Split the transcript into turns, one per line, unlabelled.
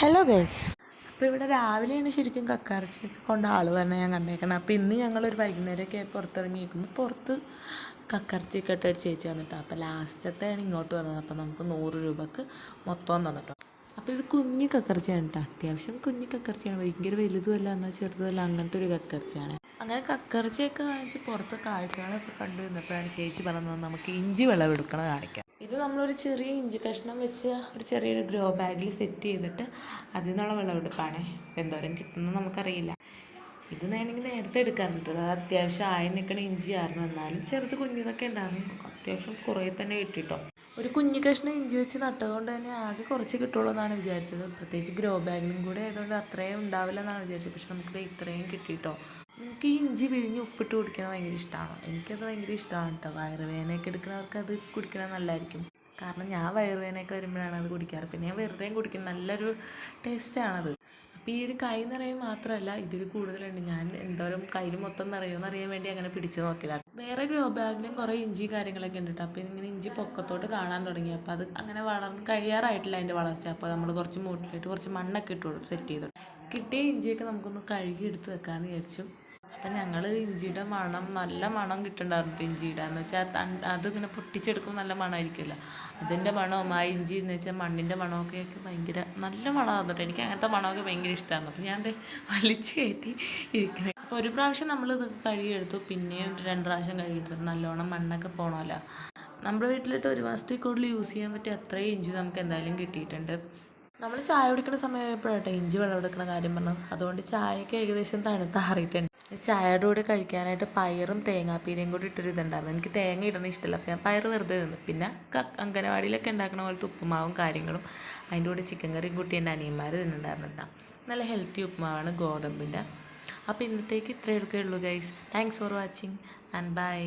Hello guys. അപ്പോൾ ഇവിടെ രാവിലെയാണ് ശരിക്കും കക്കയിറച്ചിയൊക്കെ കൊണ്ട് ആൾ പറഞ്ഞാൽ ഞാൻ കണ്ടേക്കണം. അപ്പോൾ ഇന്ന് ഞങ്ങളൊരു വൈകുന്നേരമൊക്കെ പുറത്തിറങ്ങി നിൽക്കുമ്പോൾ പുറത്ത് കക്കയിറച്ചിയൊക്കെ ഇട്ട് ഒരു ചേച്ചി വന്നിട്ടോ. അപ്പോൾ ലാസ്റ്റത്തെയാണ് ഇങ്ങോട്ട് വന്നത്. അപ്പോൾ നമുക്ക് 100 രൂപക്ക് മൊത്തം തന്നിട്ടോ. അപ്പോൾ ഇത് കുഞ്ഞ് കക്കയിറച്ചിയാണ് കേട്ടോ. അത്യാവശ്യം കുഞ്ഞ് കക്കയിറച്ചിയാണ്, ഭയങ്കര വലുതുമല്ല എന്നാൽ ചെറുതുമല്ല, അങ്ങനത്തെ ഒരു കക്കയിറച്ചിയാണ്. അങ്ങനെ കക്കയിറച്ചിയൊക്കെ വാങ്ങിച്ച് പുറത്ത് കാഴ്ചകളൊക്കെ കണ്ടു നിന്നപ്പോഴാണ് ചേച്ചി പറഞ്ഞത് നമുക്ക് ഇഞ്ചി വിളവെടുക്കണം കാണിക്കാം. ഇത് നമ്മളൊരു ചെറിയ ഇഞ്ചി കഷ്ണം വെച്ച് ഒരു ചെറിയൊരു ഗ്രോ ബാഗിൽ സെറ്റ് ചെയ്തിട്ട് അതിൽ നിന്നുള്ള വിളവെടുപ്പാണ്. എന്തോരം കിട്ടുന്നത് നമുക്കറിയില്ല. ഇത് വേണമെങ്കിൽ നേരത്തെ എടുക്കാറുണ്ട്. അത് അത്യാവശ്യം ആയി നിൽക്കണ ഇഞ്ചി ആയിരുന്നു, എന്നാലും ചെറുത് കുഞ്ഞിതൊക്കെ ഉണ്ടായിരുന്നു. അത്യാവശ്യം കുറേ തന്നെ കിട്ടിട്ടോ. ഒരു കുഞ്ഞു കഷ്ണം ഇഞ്ചി വെച്ച് നട്ടതുകൊണ്ട് തന്നെ ആകെ കുറച്ച് കിട്ടുള്ളൂ എന്നാണ് വിചാരിച്ചത്. പ്രത്യേകിച്ച് ഗ്രോ ബാഗിലും കൂടെ ആയതുകൊണ്ട് അത്രയും ഉണ്ടാവില്ല എന്നാണ് വിചാരിച്ചത്. പക്ഷെ നമുക്കിത് ഇത്രയും കിട്ടിയിട്ടോ. എനിക്ക് ഈ ഇഞ്ചി പിഴിഞ്ഞ് ഉപ്പിട്ട് കുടിക്കുന്നത് ഭയങ്കര ഇഷ്ടമാണ്. എനിക്കത് ഭയങ്കര ഇഷ്ടമാണ് കേട്ടോ. വയറുവേദനയൊക്കെ എടുക്കുന്നവർക്ക് അത് കുടിക്കുന്നത് നല്ലതായിരിക്കും. കാരണം ഞാൻ വയറുവേദനയൊക്കെ വരുമ്പോഴാണ് അത് കുടിക്കാറ്. പിന്നെ ഞാൻ വെറുതെയും കുടിക്കും, നല്ലൊരു ടേസ്റ്റാണത്. അപ്പോൾ ഈ ഒരു കൈ നിറയെ മാത്രമല്ല, ഇതിൽ കൂടുതലുണ്ട്. ഞാൻ എന്തോരം കയ്യിൽ മൊത്തം നിറയുമെന്ന് അറിയാൻ വേണ്ടി അങ്ങനെ പിടിച്ച് നോക്കിയതാണ്. വേറെ ഗ്രോ ബാഗിലും കുറേ ഇഞ്ചി കാര്യങ്ങളൊക്കെ ഉണ്ട് കേട്ടോ. അപ്പോൾ ഇതിങ്ങനെ ഇഞ്ചി പൊക്കത്തോട്ട് കാണാൻ തുടങ്ങി. അപ്പോൾ അത് അങ്ങനെ വളർന്ന് കഴിയാറായിട്ടില്ല അതിൻ്റെ വളർച്ച. അപ്പോൾ നമ്മൾ കുറച്ച് മൂട്ടിലിട്ട് കുറച്ച് മണ്ണൊക്കെ ഇട്ടു സെറ്റ് ചെയ്തു. കിട്ടിയ ഇഞ്ചിയൊക്കെ നമുക്കൊന്ന് കഴുകി എടുത്ത് വെക്കാമെന്ന് വിചാരിച്ചു. അപ്പം ഞങ്ങൾ ഇഞ്ചിയുടെ മണം, നല്ല മണം കിട്ടുന്നുണ്ടായിരുന്നു ഇഞ്ചിയുടെ. എന്ന് വെച്ചാൽ അതിങ്ങനെ പൊട്ടിച്ചെടുക്കുമ്പോൾ നല്ല മണമായിരിക്കുമല്ലോ, അതിൻ്റെ മണവും ആ ഇഞ്ചി എന്ന് വെച്ചാൽ മണ്ണിൻ്റെ മണമൊക്കെ ഭയങ്കര നല്ല മണമാകുന്നുണ്ട്. എനിക്ക് അങ്ങനത്തെ മണമൊക്കെ ഭയങ്കര ഇഷ്ടമാണ്. അപ്പം ഞാൻ വലിച്ച് കയറ്റി ഇരിക്കുന്നത്. അപ്പോൾ ഒരു പ്രാവശ്യം നമ്മൾ ഇതൊക്കെ കഴുകിയെടുത്തു, പിന്നെയും 2 പ്രാവശ്യം കഴുകിയെടുത്തു. നല്ലോണം മണ്ണൊക്കെ പോകണമല്ലോ. നമ്മുടെ വീട്ടിലിട്ട് 1 മാസത്തിൽ കൂടുതൽ യൂസ് ചെയ്യാൻ പറ്റിയ അത്രയും ഇഞ്ചി നമുക്ക് എന്തായാലും കിട്ടിയിട്ടുണ്ട്. നമ്മൾ ചായ കുടിക്കുന്ന സമയമായപ്പോഴാട്ടെ ഇഞ്ചി വിളവെടുക്കുന്ന കാര്യം പറഞ്ഞത്. അതുകൊണ്ട് ചായയൊക്കെ ഏകദേശം തണുത്താറിയിട്ടുണ്ട്. ചായയുടെ കൂടെ കഴിക്കാനായിട്ട് പയറും തേങ്ങാപ്പീരയും കൂടി ഇട്ടൊരു ഇതുണ്ടായിരുന്നു. എനിക്ക് തേങ്ങ ഇടുന്ന ഇഷ്ടമില്ല, അപ്പോൾ ഞാൻ പയർ വെറുതെ തിന്നു. പിന്നെ അംഗനവാടിയിലൊക്കെ ഉണ്ടാക്കുന്ന പോലത്തെ ഉപ്പുമാവും കാര്യങ്ങളും അതിൻ്റെ കൂടെ ചിക്കൻ കറിയും കൂട്ടി എൻ്റെ അനിയന്മാർ തിന്നുണ്ടായിരുന്നു കേട്ടോ. നല്ല ഹെൽത്തി ഉപ്പുമാവാണ്, ഗോതമ്പിൻ്റെ. അപ്പോൾ ഇന്നത്തേക്ക് ഇത്രയൊക്കെ ഉള്ളൂ guys. Thanks for watching and by.